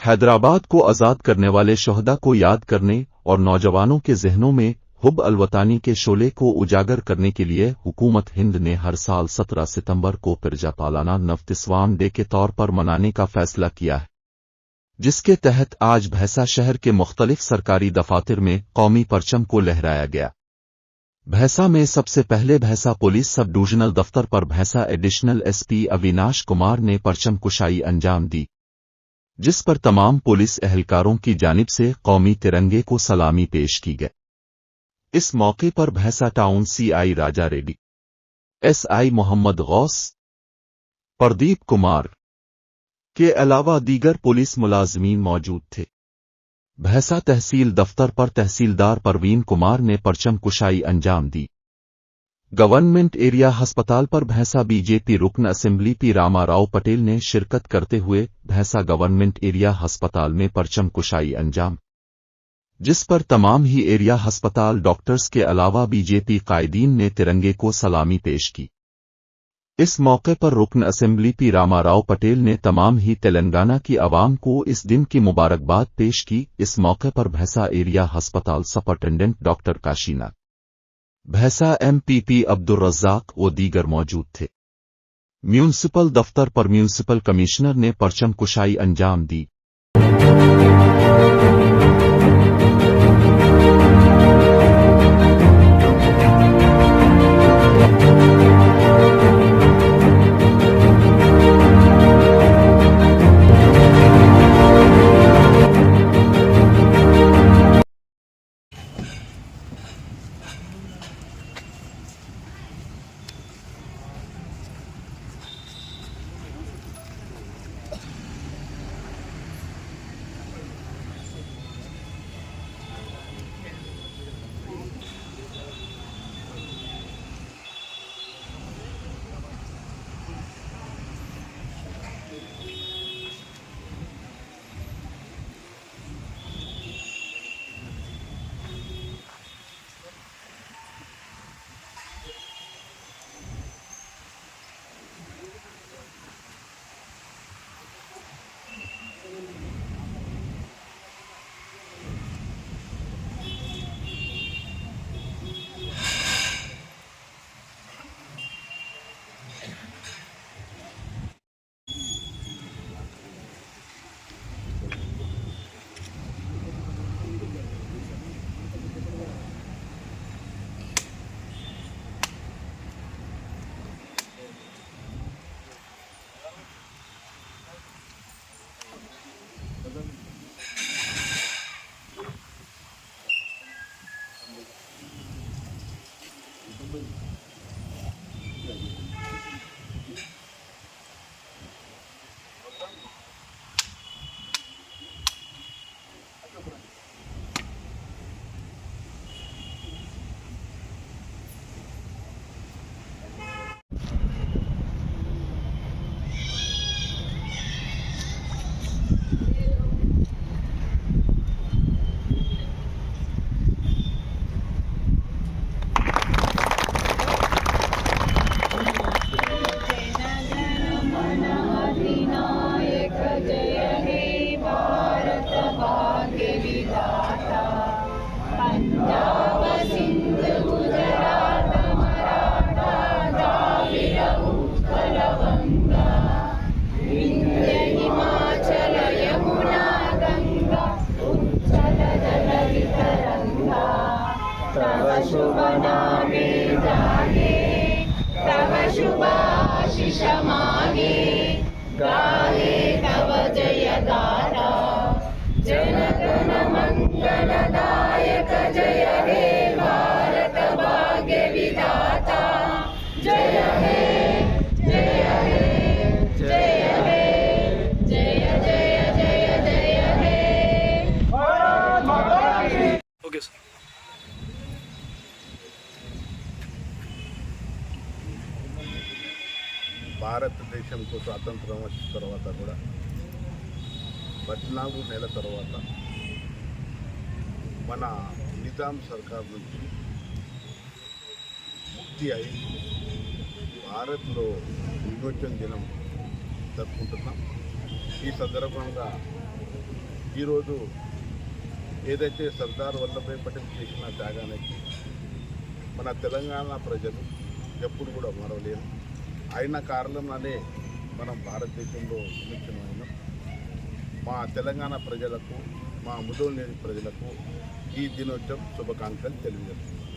हैदराबाद को आज़ाद करने वाले शोहदा को याद करने और नौजवानों के ज़हनों में हुब अल-वतानी के शोले को उजागर करने के लिए हुकूमत हिंद ने हर साल 17 सितंबर को प्रजापालाना नवतिस्वान डे के तौर पर मनाने का फैसला किया है, जिसके तहत आज भैंसा शहर के मुख्तलिफ सरकारी दफातर में कौमी परचम को लहराया गया। भैंसा में सबसे पहले भैंसा पुलिस सब डिवीजनल दफ्तर पर भैंसा एडिशनल एसपी अविनाश कुमार ने परचम कुशाई अंजाम दी, जिस पर तमाम पुलिस एहलकारों की जानिब से कौमी तिरंगे को सलामी पेश की गई। इस मौके पर भैंसा टाउन सीआई राजा रेड्डी, एसआई मोहम्मद गौस, प्रदीप कुमार के अलावा दीगर पुलिस मुलाजमीन मौजूद थे। भैंसा तहसील दफ्तर पर तहसीलदार परवीन कुमार ने परचम कुशाई अंजाम दी। गवर्नमेंट एरिया अस्पताल पर भैंसा बीजेपी रुकन असेंबली पी रामाराव पटेल ने शिरकत करते हुए भैंसा गवर्नमेंट एरिया अस्पताल में परचम कुशाई अंजाम, जिस पर तमाम ही एरिया अस्पताल डॉक्टर्स के अलावा बीजेपी कायदीन ने तिरंगे को सलामी पेश की। इस मौके पर रुकन असेंबली पी रामाराव पटेल ने तमाम ही तेलंगाना की आवाम को इस दिन की मुबारकबाद पेश की। इस मौके पर भैंसा एरिया अस्पताल सुपरिटेंडेंट डॉक्टर काशीनाथ, भैंसा एमपीपी अब्दुल रज़्ज़ाक व दीगर मौजूद थे। म्यूनिसिपल दफ्तर पर म्यूनिसिपल कमिश्नर ने परचम कुशाई अंजाम दी। शुभ नामे जागे तव शुभाशिष मागे गाहे तव जय गाथा जनगण मंगलदायक जय हे भारत भाग्य विधाता जय हे जय हे जय हे जय जय जय जय हे भारत माता की। Okay sir. భారతదేశంకు స్వాతంత్రం వచ్చిన తర్వాత కూడా 14 నెలల తర్వాత మన నిజాం సర్కార్ నుంచి ముక్తి అయి భారత్లో విమోచన దినం జరుపుకుంటున్నాం। ఈ సందర్భంగా ఈరోజు ఏదైతే సర్దార్ వల్లభాయ్ పటేల్ చేసిన త్యాగానికి మన తెలంగాణ ప్రజలు ఎప్పుడు కూడా మరవలేరు. ఆయన కారణంగానే మనం భారతదేశంలో విముక్తమైనాం. మా తెలంగాణ ప్రజలకు, మా ముదోల్ ప్రజలకు ఈ దినోత్సవం శుభాకాంక్షలు తెలియజేస్తున్నాం.